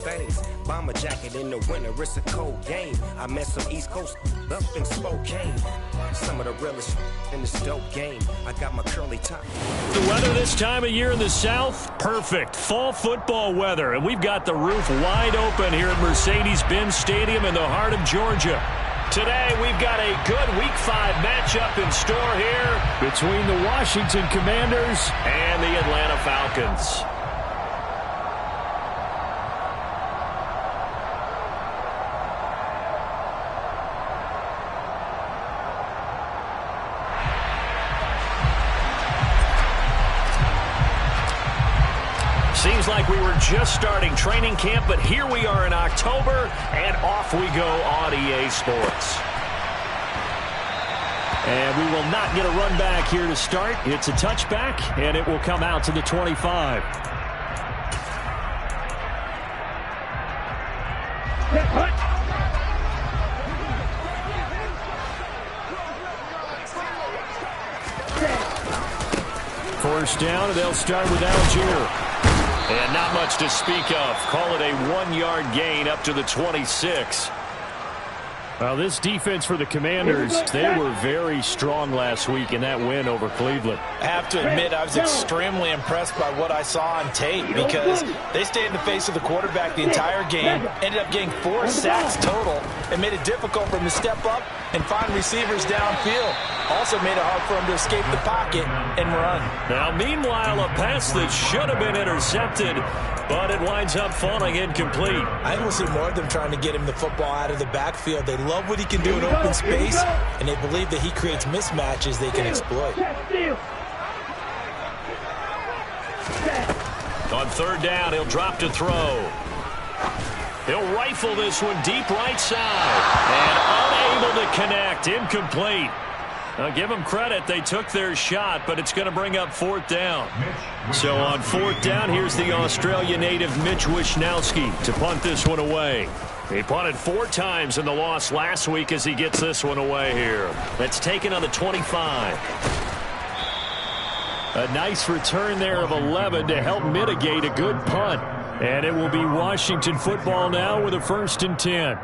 things. Bomber jacket in the winter, it's a cold game. I met some East Coast up in Spokane. Some of the realest in this dope game. I got my curly top. The weather this time of year in the South, perfect. Fall football weather, and we've got the roof wide open here at Mercedes-Benz Stadium in the heart of Georgia. Today, we've got a good Week 5 matchup in store here between the Washington Commanders and the Atlanta Falcons. Seems like we were just starting training camp, but here we are in October, and off we go on EA Sports. And we will not get a run back here to start. It's a touchback, and it will come out to the 25. First down, and they'll start with Algier. And not much to speak of. Call it a 1-yard gain up to the 26. Well, this defense for the Commanders, they were very strong last week in that win over Cleveland. I have to admit, I was extremely impressed by what I saw on tape because they stayed in the face of the quarterback the entire game, ended up getting 4 sacks total, and made it difficult for him to step up and find receivers downfield. Also made it hard for him to escape the pocket and run. Now, meanwhile, a pass that should have been intercepted, but it winds up falling incomplete. I think we'll see more of them trying to get him the football out of the backfield. They love what he can do in open space, and they believe that he creates mismatches they can exploit. On third down, he'll drop to throw. He'll rifle this one deep right side. And unable to connect. Incomplete. Now, give them credit. They took their shot, but it's going to bring up 4th down. So on 4th down, here's the Australia native Mitch Wishnowsky to punt this one away. He punted 4 times in the loss last week as he gets this one away here. That's taken on the 25. A nice return there of 11 to help mitigate a good punt. And it will be Washington football now with a 1st and 10.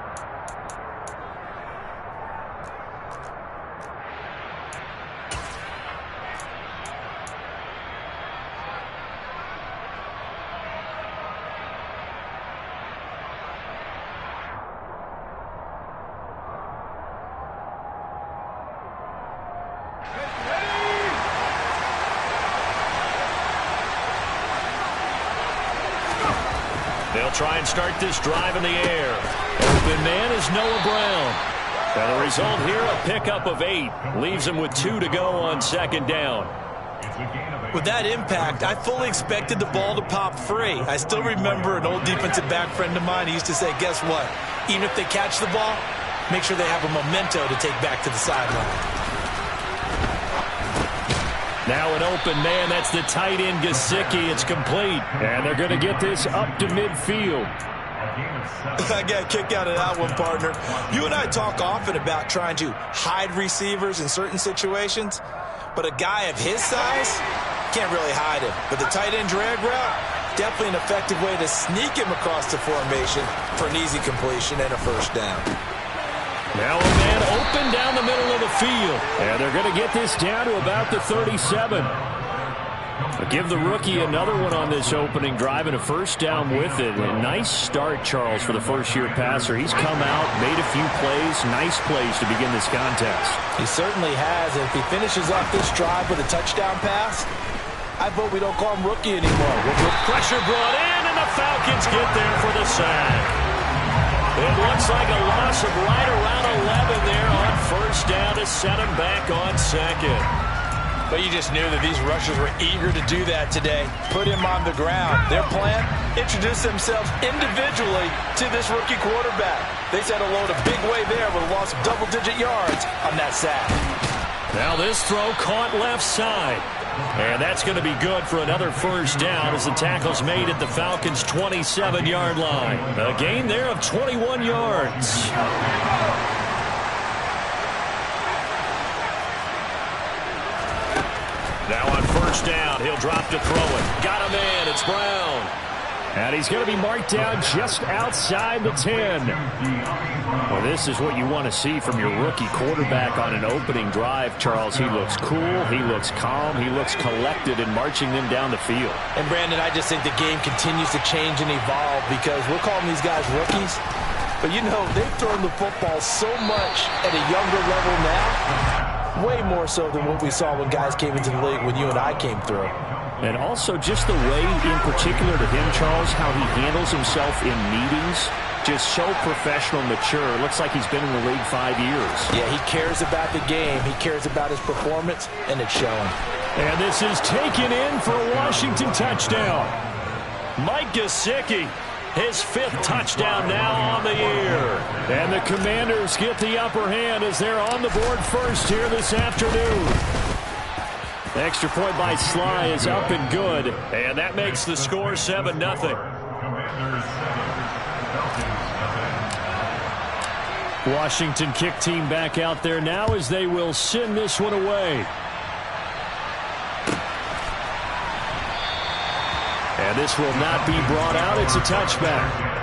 They'll try and start this drive in the air. Open man is Noah Brown. And the result here, a pickup of 8. Leaves him with 2 to go on 2nd down. With that impact, I fully expected the ball to pop free. I still remember an old defensive back friend of mine. He used to say, guess what? Even if they catch the ball, make sure they have a memento to take back to the sideline. Now an open man, that's the tight end Gesicki. It's complete. And they're going to get this up to midfield. I got a kick out of that one, partner. You and I talk often about trying to hide receivers in certain situations, but a guy of his size can't really hide him. But the tight end drag route, definitely an effective way to sneak him across the formation for an easy completion and a 1st down. Now a man open down the middle of the field. And they're going to get this down to about the 37. But give the rookie another one on this opening drive and a 1st down with it. A nice start, Charles, for the first-year passer. He's come out, made a few plays, nice plays to begin this contest. He certainly has. And if he finishes off this drive with a touchdown pass, I vote we don't call him rookie anymore. With pressure brought in, and the Falcons get there for the sack. It looks like a loss of right around 11 there on 1st down to set him back on 2nd. But you just knew that these rushers were eager to do that today. Put him on the ground. Their plan, introduce themselves individually to this rookie quarterback. They said hello to Big Way there with a loss of double-digit yards on that sack. Now this throw caught left side. And that's going to be good for another 1st down as the tackle's made at the Falcons' 27-yard line. A gain there of 21 yards. Now on 1st down, he'll drop to throw it. Got a man, it's Brown. And he's going to be marked down just outside the 10. Well, this is what you want to see from your rookie quarterback on an opening drive, Charles. He looks cool, he looks calm, he looks collected in marching them down the field. And, Brandon, I just think the game continues to change and evolve because we're calling these guys rookies. But, you know, they've thrown the football so much at a younger level now, way more so than what we saw when guys came into the league when you and I came through. And also just the way, in particular to him, Charles, how he handles himself in meetings. Just so professional, mature. Looks like he's been in the league 5 years. Yeah, he cares about the game. He cares about his performance, and it's showing. And this is taken in for a Washington touchdown. Mike Gesicki, his 5th touchdown now on the year. And the Commanders get the upper hand as they're on the board first here this afternoon. The extra point by Sly is up and good. And that makes the score 7-0. Washington kick team back out there now as they will send this one away. And this will not be brought out. It's a touchback.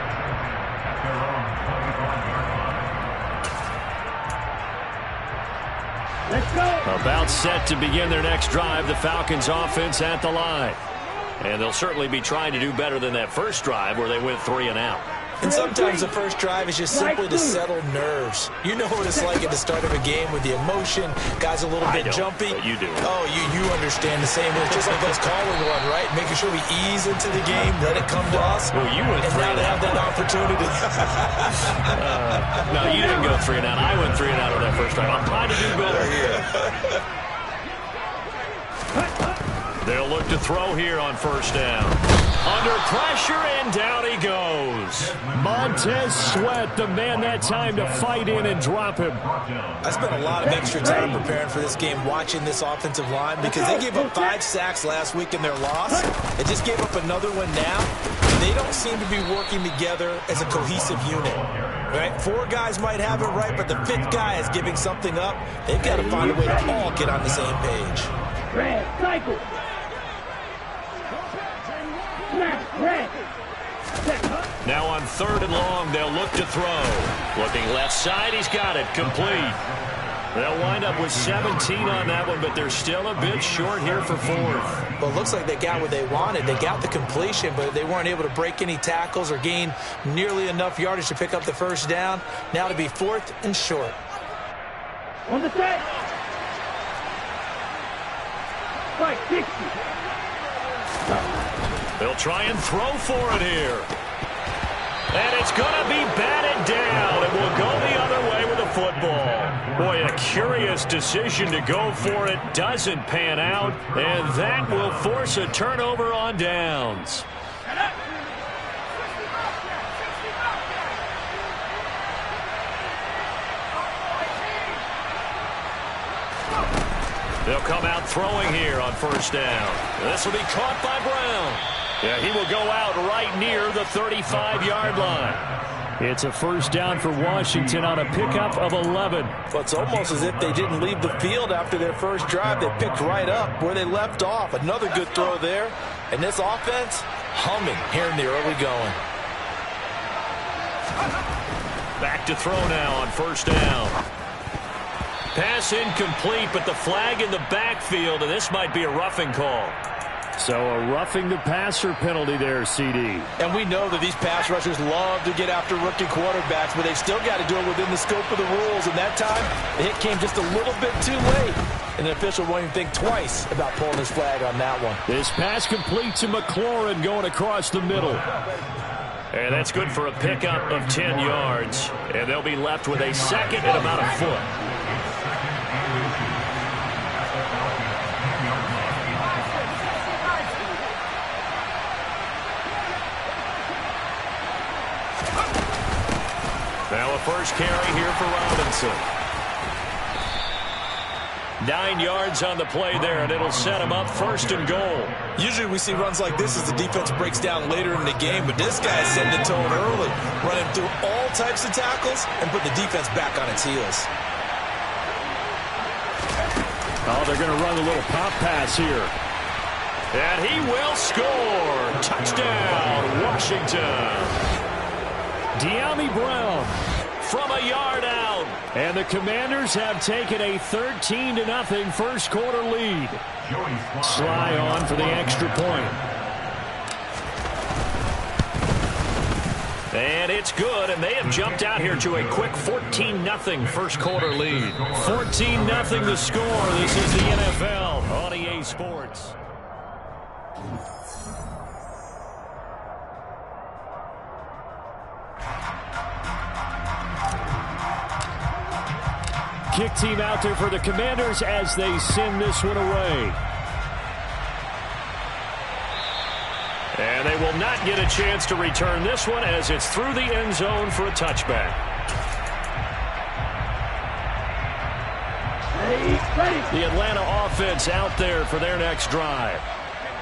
About set to begin their next drive, the Falcons offense at the line. And they'll certainly be trying to do better than that first drive where they went 3 and out. And sometimes the first drive is just simply to settle nerves. You know what it's like at the start of a game with the emotion. Guys a little bit jumpy. But you do. Oh, you understand the same. It's just like us calling one, right? Making sure we ease into the game, let it come to us. Well, you went and 3 now and they out. have that opportunity. No, you didn't go 3 and out. I went 3 and out on that first drive. I'm trying to do better here. They'll look to throw here on first down. Under pressure, and down he goes. Montez Sweat, the man that time to fight in and drop him. I spent a lot of extra time preparing for this game, watching this offensive line, because they gave up 5 sacks last week in their loss. They just gave up another one now. They don't seem to be working together as a cohesive unit. Right? 4 guys might have it right, but the 5th guy is giving something up. They've got to find a way to all get on the same page. Red, cycle. Now on 3rd and long, they'll look to throw. Looking left side, he's got it. Complete. They'll wind up with 17 on that one, but they're still a bit short here for 4th. Well, it looks like they got what they wanted. They got the completion, but they weren't able to break any tackles or gain nearly enough yardage to pick up the first down. Now to be 4th and short. On the set. Fight 60. They'll try and throw for it here. And it's going to be batted down. It will go the other way with the football. Boy, a curious decision to go for it. Doesn't pan out. And that will force a turnover on downs. They'll come out throwing here on first down. This will be caught by Brown. Yeah, he will go out right near the 35-yard line. It's a first down for Washington on a pickup of 11. Well, it's almost as if they didn't leave the field after their first drive. They picked right up where they left off. Another good throw there. And this offense, humming here in the early going. Back to throw now on first down. Pass incomplete, but the flag in the backfield, and this might be a roughing call. So a roughing the passer penalty there, CD. And we know that these pass rushers love to get after rookie quarterbacks, but they've still got to do it within the scope of the rules. And that time, the hit came just a little bit too late. And the official won't even think twice about pulling his flag on that one. This pass complete to McLaurin going across the middle. And that's good for a pickup of 10 yards. And they'll be left with a second and about a foot. Now a first carry here for Robinson. 9 yards on the play there, and it'll set him up 1st and goal. Usually we see runs like this as the defense breaks down later in the game, but this guy is setting the tone early, running through all types of tackles and put the defense back on its heels. Oh, they're going to run a little pop pass here. And he will score. Touchdown, Washington. De'Ami Brown from a yard out. And the Commanders have taken a 13-0 first quarter lead. Sly on for the extra point. And it's good, and they have jumped out here to a quick 14-0 first quarter lead. 14-0 the score. This is the NFL on EA Sports. Kick team out there for the Commanders as they send this one away. And they will not get a chance to return this one as it's through the end zone for a touchback. The Atlanta offense out there for their next drive.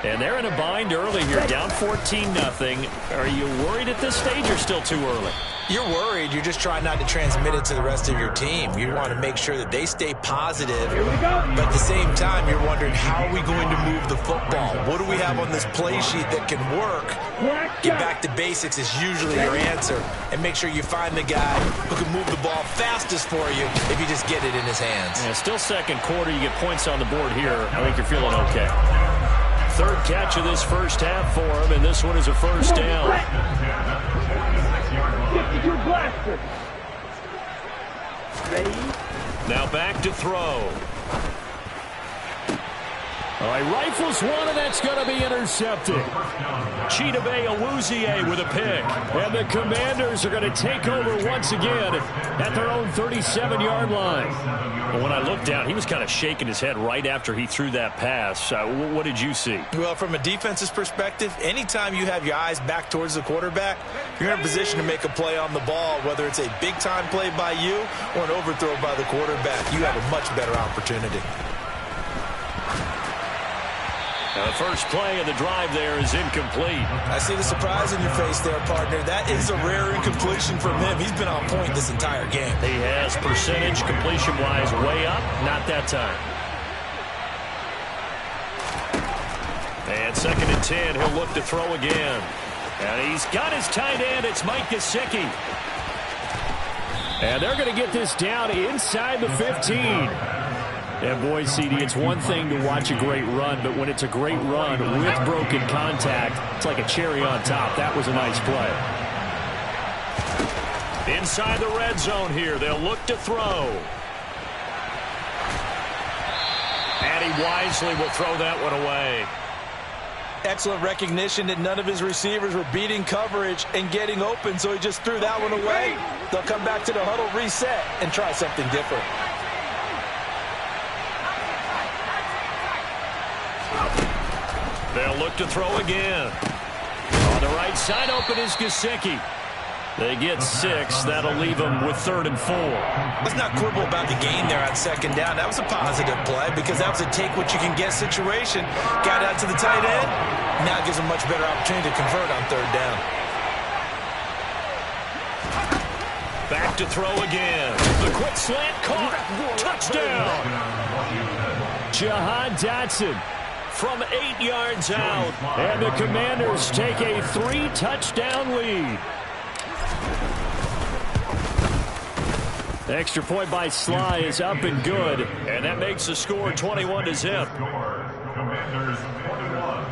And they're in a bind early here, down 14-0. Are you worried at this stage or still too early? You're worried. You're just trying not to transmit it to the rest of your team. You want to make sure that they stay positive. But at the same time, you're wondering, how are we going to move the football? What do we have on this play sheet that can work? Get back to basics is usually your answer. And make sure you find the guy who can move the ball fastest for you if you just get it in his hands. Yeah, still second quarter. You get points on the board here. I think you're feeling okay. Third catch of this first half for him, and this one is a first down. Now back to throw. All right, rifles one, and that's going to be intercepted. Chidobe Awuzie with a pick. And the Commanders are going to take over once again at their own 37-yard line. Well, when I looked down, he was kind of shaking his head right after he threw that pass. What did you see? Well, from a defense's perspective, anytime you have your eyes back towards the quarterback, you're in a position to make a play on the ball, whether it's a big-time play by you or an overthrow by the quarterback. You have a much better opportunity. Now the first play of the drive there is incomplete. I see the surprise in your face there, partner. That is a rare incompletion from him. He's been on point this entire game. He has percentage completion-wise way up. Not that time. And 2nd and 10. He'll look to throw again. And he's got his tight end. It's Mike Gesicki. And they're going to get this down inside the 15. And boy, CD, it's one thing to watch a great run, but when it's a great run with broken contact, it's like a cherry on top. That was a nice play. Inside the red zone here, they'll look to throw. And he wisely will throw that one away. Excellent recognition that none of his receivers were beating coverage and getting open, so he just threw that one away. They'll come back to the huddle, reset, and try something different. They'll look to throw again. On the right side, open is Gesicki. They get 6. That'll leave them with 3rd and 4. Let's not quibble about the gain there on 2nd down. That was a positive play because that was a take-what-you-can-get situation. Got out to the tight end. Now it gives them a much better opportunity to convert on 3rd down. Back to throw again. The quick slant caught. Touchdown. Jahan Dotson from 8 yards out. And the Commanders take a 3-touchdown lead. The extra point by Sly is up and good. And that makes the score 21-0. Commanders 21.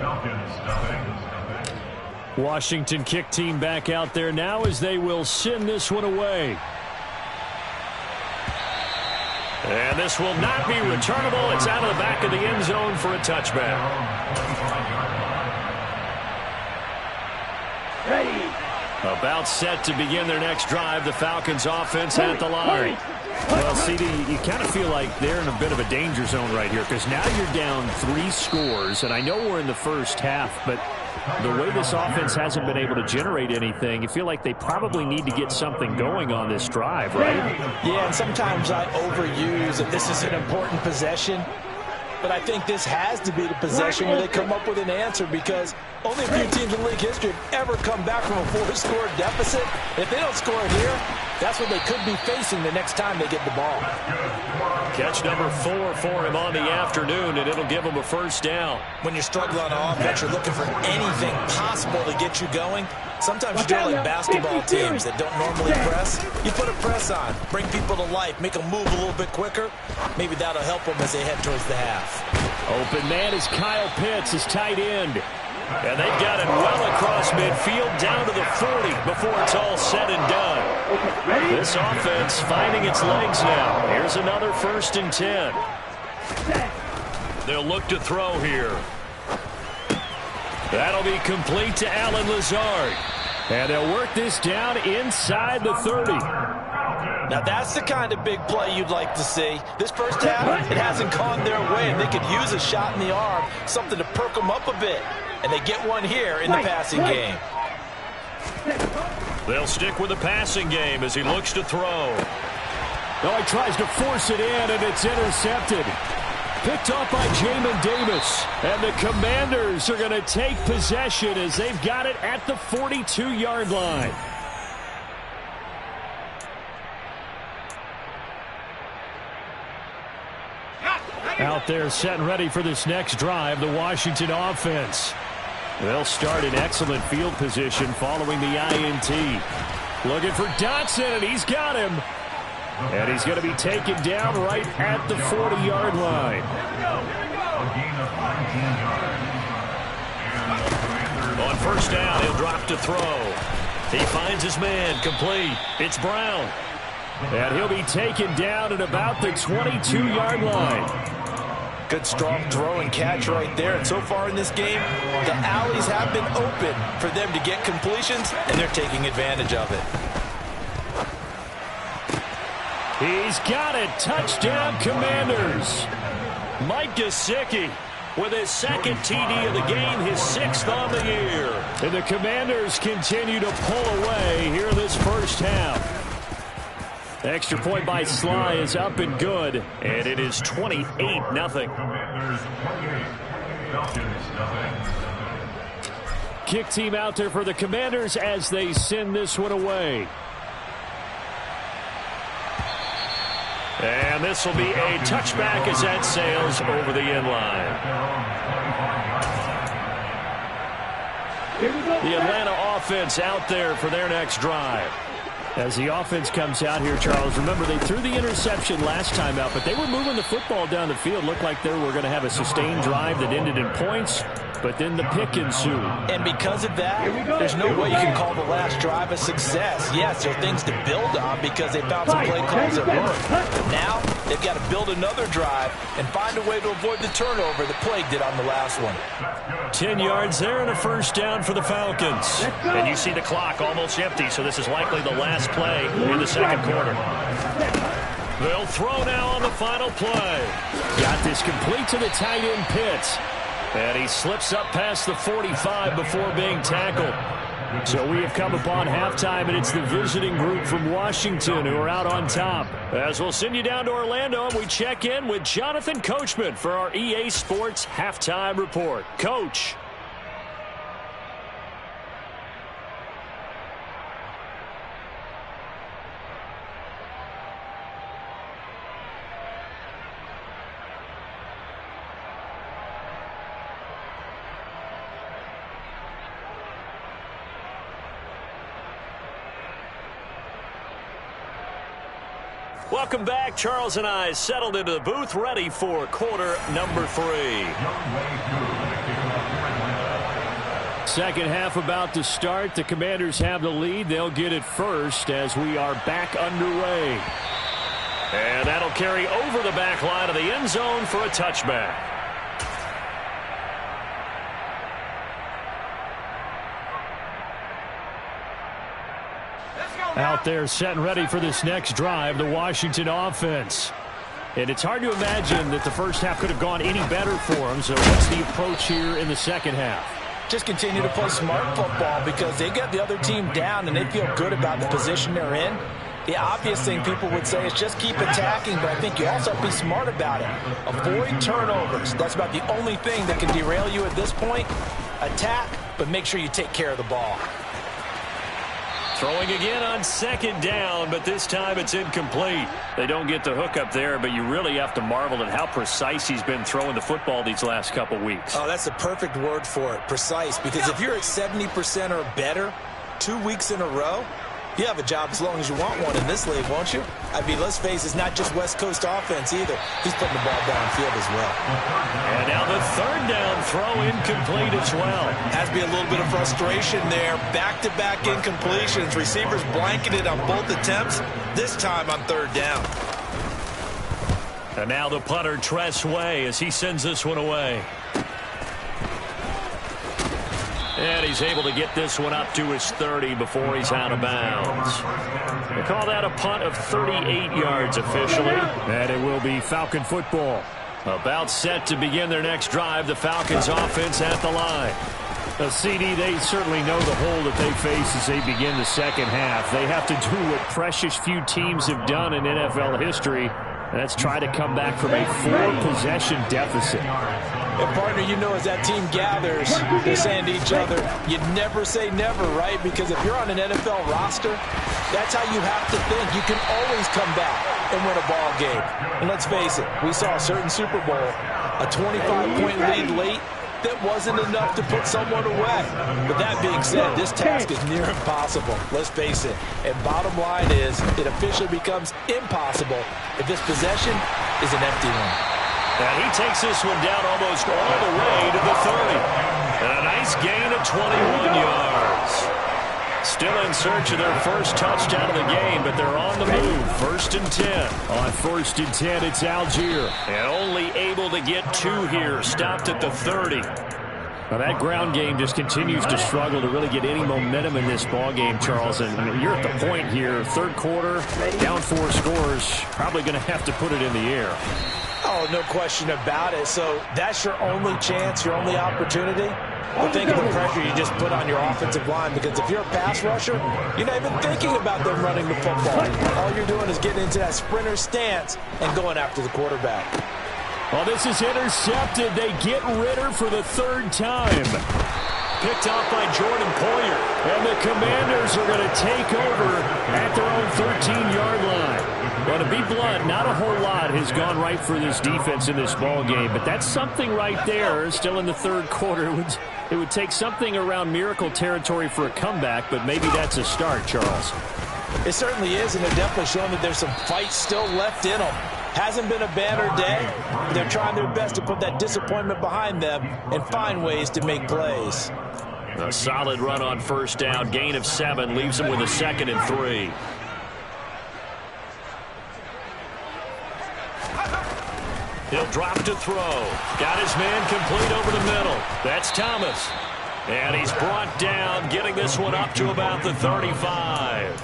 Falcons nothing. Washington kick team back out there now as they will send this one away. And this will not be returnable. It's out of the back of the end zone for a touchback. Ready. About set to begin their next drive. The Falcons offense at the line. Well, CD, you kind of feel like they're in a bit of a danger zone right here because now you're down 3 scores. And I know we're in the first half, but the way this offense hasn't been able to generate anything, you feel like they probably need to get something going on this drive, right? Yeah, and sometimes I overuse that this is an important possession. But I think this has to be the possession where they come up with an answer, because only a few teams in league history have ever come back from a 4-score deficit. If they don't score it here, that's what they could be facing the next time they get the ball. Catch number 4 for him on the afternoon, and it'll give him a first down. When you're struggling on offense, you're looking for anything possible to get you going. Sometimes you do it like basketball teams that don't normally press. You put a press on, bring people to life, make them move a little bit quicker. Maybe that'll help them as they head towards the half. Open man is Kyle Pitts, his tight end. And they've got it well across midfield, down to the 40 before it's all said and done. This offense finding its legs now. Here's another 1st and 10. They'll look to throw here. That'll be complete to Allen Lazard. And they'll work this down inside the 30. Now that's the kind of big play you'd like to see. This first half, it hasn't gone their way, and they could use a shot in the arm, something to perk them up a bit. And they get one here in the passing game. They'll stick with the passing game as he looks to throw. Oh, he tries to force it in, and it's intercepted. Picked off by Jamin Davis. And the Commanders are going to take possession as they've got it at the 42-yard line. Out there set and ready for this next drive, the Washington offense. They'll start in excellent field position following the INT. Looking for Dotson, and he's got him. And he's going to be taken down right at the 40-yard line. On first down, he'll drop to throw. He finds his man, complete. It's Brown. And he'll be taken down at about the 22-yard line. Good strong throw and catch right there. And so far in this game, the alleys have been open for them to get completions, and they're taking advantage of it. He's got it. Touchdown, Commanders. Mike Gesicki with his 2nd TD of the game, his 6th on the year. And the Commanders continue to pull away here in this first half. The extra point by Sly is up and good, and it is 28-0. Commanders 28, Falcons 0. Kick team out there for the Commanders as they send this one away. And this will be a touchback as that sails over the end line. The Atlanta offense out there for their next drive. As the offense comes out here, Charles, remember they threw the interception last time out, but they were moving the football down the field. Looked like they were going to have a sustained drive that ended in points, but then the pick ensued. And because of that, there's no way you can call the last drive a success. Yes, there are things to build on because they found some play calls that work. But now they've got to build another drive and find a way to avoid the turnover that Plague did on the last one. 10 yards there and a first down for the Falcons. And you see the clock almost empty, so this is likely the last play in the second quarter. They'll throw now on the final play. Got this complete to the tight end Pitts. And he slips up past the 45 before being tackled. So we have come upon halftime, and it's the visiting group from Washington who are out on top. As we'll send you down to Orlando, and we check in with Jonathan Coachman for our EA Sports Halftime Report. Coach. Welcome back. Charles and I settled into the booth, ready for quarter number 3. Second half about to start. The Commanders have the lead. They'll get it first as we are back underway. And that'll carry over the back line of the end zone for a touchback. Out there set and ready for this next drive, the Washington offense. And it's hard to imagine that the first half could have gone any better for them. So what's the approach here in the second half? Just continue to play smart football because they got the other team down and they feel good about the position they're in. The obvious thing people would say is just keep attacking, but I think you also have to be smart about it. Avoid turnovers. That's about the only thing that can derail you at this point. Attack, but make sure you take care of the ball. Throwing again on second down, but this time it's incomplete. They don't get the hook up there, but you really have to marvel at how precise he's been throwing the football these last couple weeks. Oh, that's the perfect word for it, precise. Because if you're at 70% or better 2 weeks in a row, you have a job as long as you want one in this league, won't you? I mean, let's face it, it's not just West Coast offense either. He's putting the ball downfield as well. And now the third down throw incomplete as well. Has to be a little bit of frustration there. Back-to-back incompletions. Receivers blanketed on both attempts, this time on third down. And now the punter, Tress Way, as he sends this one away. And he's able to get this one up to his 30 before he's out of bounds. They call that a punt of 38 yards officially. And it will be Falcon football. About set to begin their next drive. The Falcons offense at the line. Now, CD, they certainly know the hole that they face as they begin the second half. They have to do what precious few teams have done in NFL history. That's try to come back from a 4-possession deficit. And, partner, you know, as that team gathers, they're saying to each other, you never say never, right? Because if you're on an NFL roster, that's how you have to think. You can always come back and win a ball game. And let's face it, we saw a certain Super Bowl, a 25-point lead late, that wasn't enough to put someone away. But that being said, this task is near impossible. Let's face it. And bottom line is, it officially becomes impossible if this possession is an empty one. And he takes this one down almost all the way to the 30. And a nice gain of 21 yards. Still in search of their first touchdown of the game, but they're on the move. 1st and 10. On 1st and 10, it's Algier. And only able to get 2 here. Stopped at the 30. Now that ground game just continues to struggle to really get any momentum in this ball game, Charles. And you're at the point here, third quarter, down 4 scores, probably going to have to put it in the air. Oh, no question about it. So that's your only chance, your only opportunity. But think of the pressure you just put on your offensive line, because if you're a pass rusher, you're not even thinking about them running the football. All you're doing is getting into that sprinter stance and going after the quarterback. Well, this is intercepted. They get Ritter for the 3rd time. Picked off by Jordan Poyer. And the Commanders are going to take over at their own 13-yard line. Well, to be blunt, not a whole lot has gone right for this defense in this ball game, but that's something right there. Still in the 3rd quarter. It would take something around miracle territory for a comeback, but maybe that's a start, Charles. It certainly is, and they're definitely showing that there's some fight still left in them. Hasn't been a banner day. They're trying their best to put that disappointment behind them and find ways to make plays. A solid run on 1st down. Gain of 7 leaves them with a 2nd and 3. He'll drop to throw. Got his man complete over the middle. That's Thomas. And he's brought down, getting this one up to about the 35.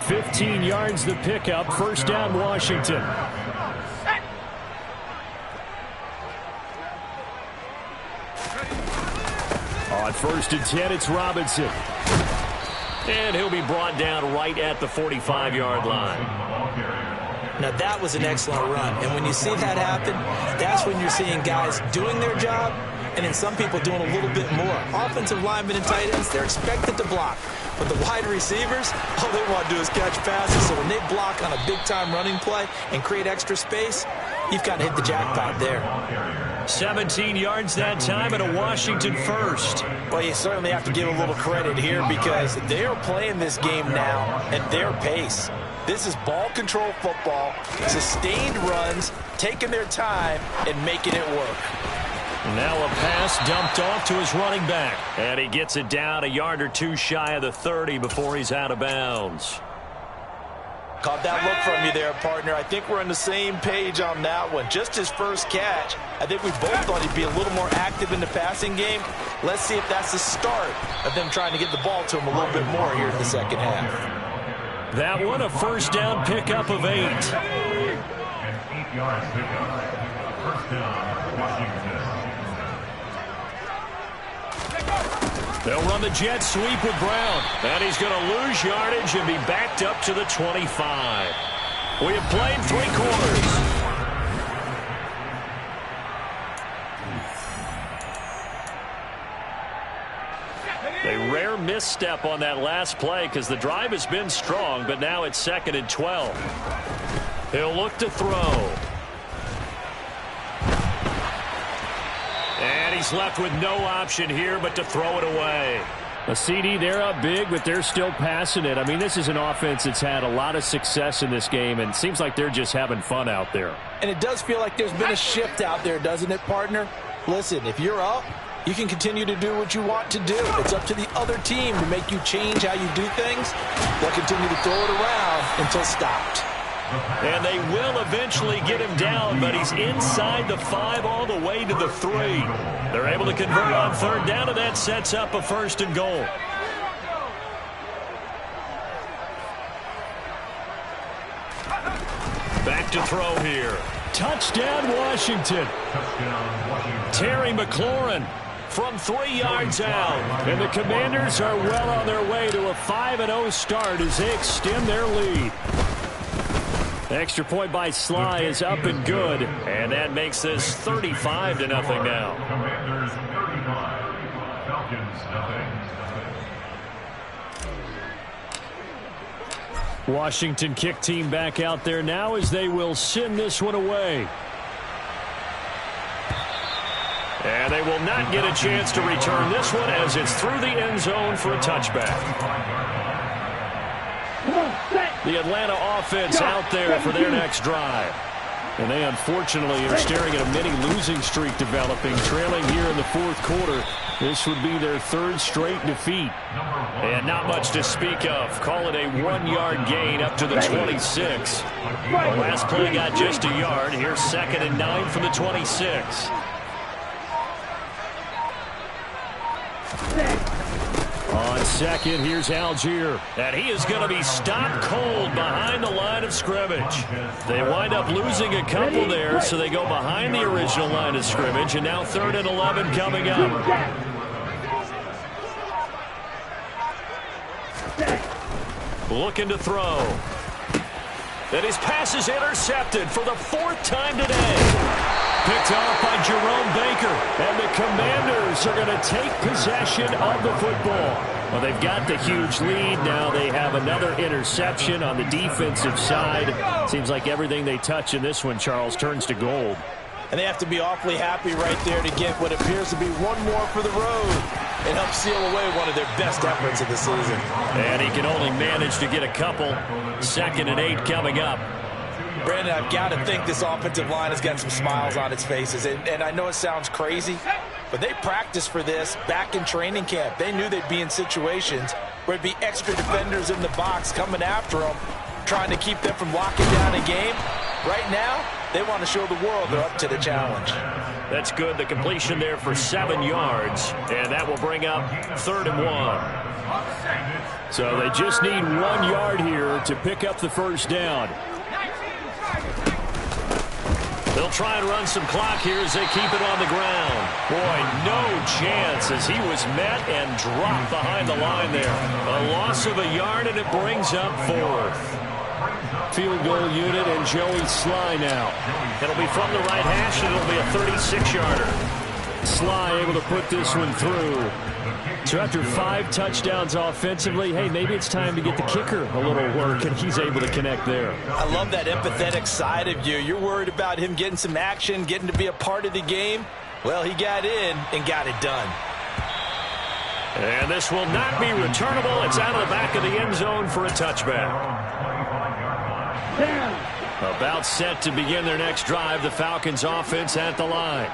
15 yards the pickup. 1st down, Washington. On 1st and 10, it's Robinson. And he'll be brought down right at the 45-yard line. Now, that was an excellent run. And when you see that happen, that's when you're seeing guys doing their job and then some people doing a little bit more. Offensive linemen and tight ends, they're expected to block. But the wide receivers, all they want to do is catch passes. So when they block on a big-time running play and create extra space, you've got to hit the jackpot there. 17 yards that time and a Washington first. Well, you certainly have to give a little credit here because they are playing this game now at their pace. This is ball control football, sustained runs, taking their time and making it work. Now a pass dumped off to his running back. And he gets it down a yard or 2 shy of the 30 before he's out of bounds. Caught that look from you there, partner. I think we're on the same page on that one. Just his first catch. I think we both thought he'd be a little more active in the passing game. Let's see if that's the start of them trying to get the ball to him a little bit more here in the second half. That one, a 1st down pickup of 8. An 8-yard pickup. 1st down, Washington. They'll run the jet sweep with Brown. And he's going to lose yardage and be backed up to the 25. We have played 3 quarters. A rare misstep on that last play because the drive has been strong, but now it's 2nd and 12. He'll look to throw. And he's left with no option here but to throw it away. A CD, they're up big, but they're still passing it. I mean, this is an offense that's had a lot of success in this game, and it seems like they're just having fun out there. And it does feel like there's been a shift out there, doesn't it, partner? Listen, if you're up, you can continue to do what you want to do. It's up to the other team to make you change how you do things. They'll continue to throw it around until stopped. And they will eventually get him down, but he's inside the 5 all the way to the 3. They're able to convert on 3rd down, and that sets up a 1st and goal. Back to throw here. Touchdown, Washington. Terry McLaurin from 3 yards out. And the Commanders are well on their way to a 5-0 start as they extend their lead. Extra point by Sly is up and good. And that makes this 35-0 now. Commanders 35, Falcons 0. Washington kick team back out there now as they will send this one away. And they will not get a chance to return this one as it's through the end zone for a touchback. The Atlanta offense out there for their next drive. And they unfortunately are staring at a mini losing streak developing, trailing here in the 4th quarter. This would be their 3rd straight defeat. And not much to speak of. Call it a 1-yard gain up to the 26. The last play got just a yard. Here's 2nd and 9 from the 26. On 2nd, here's Algier. And he is going to be stopped cold behind the line of scrimmage. They wind up losing a couple there, so they go behind the original line of scrimmage. And now 3rd and 11 coming up. Looking to throw. And his pass is intercepted for the 4th time today. Picked off by Jerome Baker. And the Commanders are going to take possession of the football. Well, they've got the huge lead. Now they have another interception on the defensive side. Seems like everything they touch in this one, Charles, turns to gold. And they have to be awfully happy right there to get what appears to be one more for the road and help seal away one of their best efforts of the season. And he can only manage to get a couple. 2nd and 8 coming up. Brandon, I've got to think this offensive line has got some smiles on its faces. And I know it sounds crazy, but they practiced for this back in training camp. They knew they'd be in situations where it'd be extra defenders in the box coming after them, trying to keep them from locking down a game. Right now, they want to show the world they're up to the challenge. That's good. The completion there for 7 yards, and that will bring up 3rd and 1. So they just need 1 yard here to pick up the 1st down. They'll try and run some clock here as they keep it on the ground. Boy, no chance as he was met and dropped behind the line there. A loss of a yard, and it brings up 4th. Field goal unit and Joey Sly now. It'll be from the right hash, and it'll be a 36-yarder. Sly able to put this one through. So after 5 touchdowns offensively, hey, maybe it's time to get the kicker a little work, and he's able to connect there. I love that empathetic side of you. You're worried about him getting some action, getting to be a part of the game. Well, he got in and got it done. And this will not be returnable. It's out of the back of the end zone for a touchback. About set to begin their next drive, the Falcons offense at the line.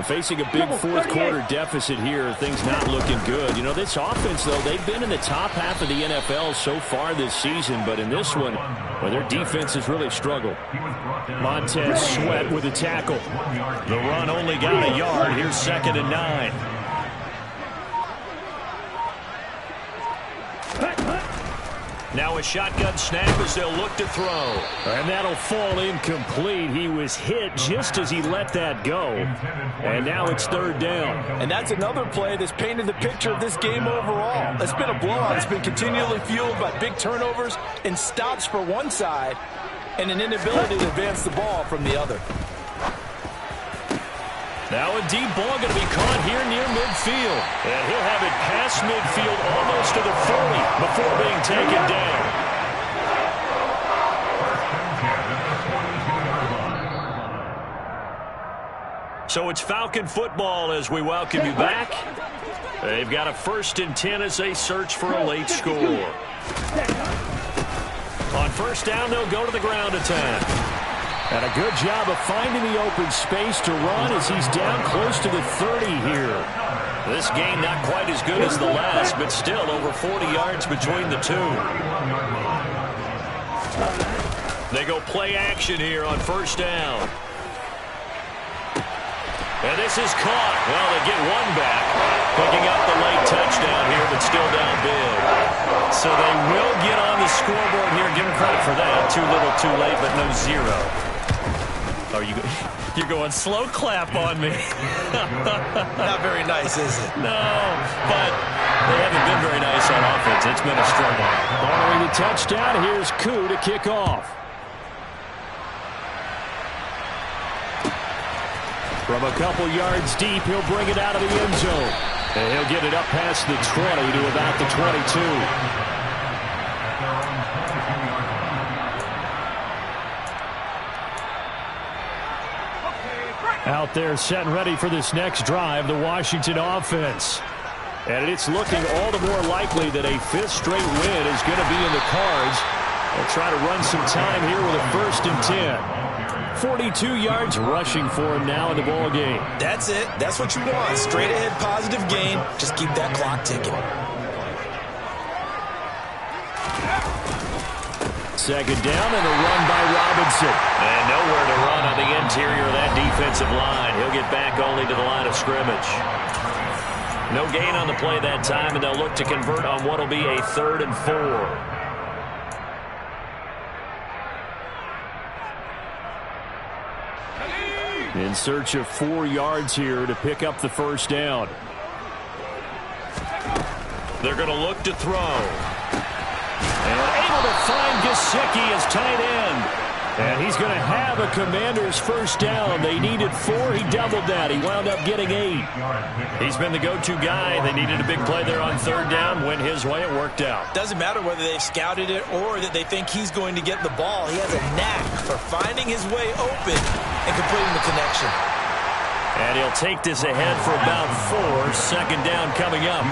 Facing a big 4th quarter deficit here, things not looking good. You know, this offense, though, they've been in the top half of the NFL so far this season, but in this one, well, their defense has really struggled. Montez Sweat with a tackle. The run only got a yard. Here's 2nd and 9. Now a shotgun snap as they'll look to throw. And that'll fall incomplete. He was hit just as he let that go. And now it's third down. And that's another play that's painted the picture of this game overall. It's been a blowout. It's been continually fueled by big turnovers and stops for one side and an inability to advance the ball from the other. Now a deep ball going to be caught here near midfield. And he'll have it past midfield almost to the 40 before being taken down. So it's Falcon football as we welcome you back. They've got a 1st and 10 as they search for a late score. On first down, they'll go to the ground attack. And a good job of finding the open space to run as he's down close to the 30 here. This game not quite as good as the last, but still over 40 yards between the two. They go play action here on first down. And this is caught. Well, they get one back. Picking up the late touchdown here, but still down big. So they will get on the scoreboard here. Give them credit for that. Too little, too late, but no zero. Oh, you're going slow clap on me. Not very nice, is it? No, but they haven't been very nice on offense. It's been a struggle. Following the touchdown, here's Koo to kick off. From a couple yards deep, he'll bring it out of the end zone. And he'll get it up past the 20 to about the 22. Out there set and ready for this next drive, the Washington offense. And it's looking all the more likely that a 5th straight win is going to be in the cards. They'll try to run some time here with a 1st and 10. 42 yards rushing for him now in the ball game. That's it. That's what you want. Straight ahead positive gain. Just keep that clock ticking. Second down and a run by Robinson. And nowhere to run on the interior of that defensive line. He'll get back only to the line of scrimmage. No gain on the play that time, and they'll look to convert on what will be a 3rd and 4. In search of 4 yards here to pick up the first down. They're going to look to throw. And able to find Gesicki as tight end. And he's going to have a Commander's first down. They needed 4. He doubled that. He wound up getting 8. He's been the go-to guy. They needed a big play there on 3rd down. Went his way. It worked out. Doesn't matter whether they've scouted it or that they think he's going to get the ball. He has a knack for finding his way open and completing the connection. And he'll take this ahead for about 4. Second down coming up.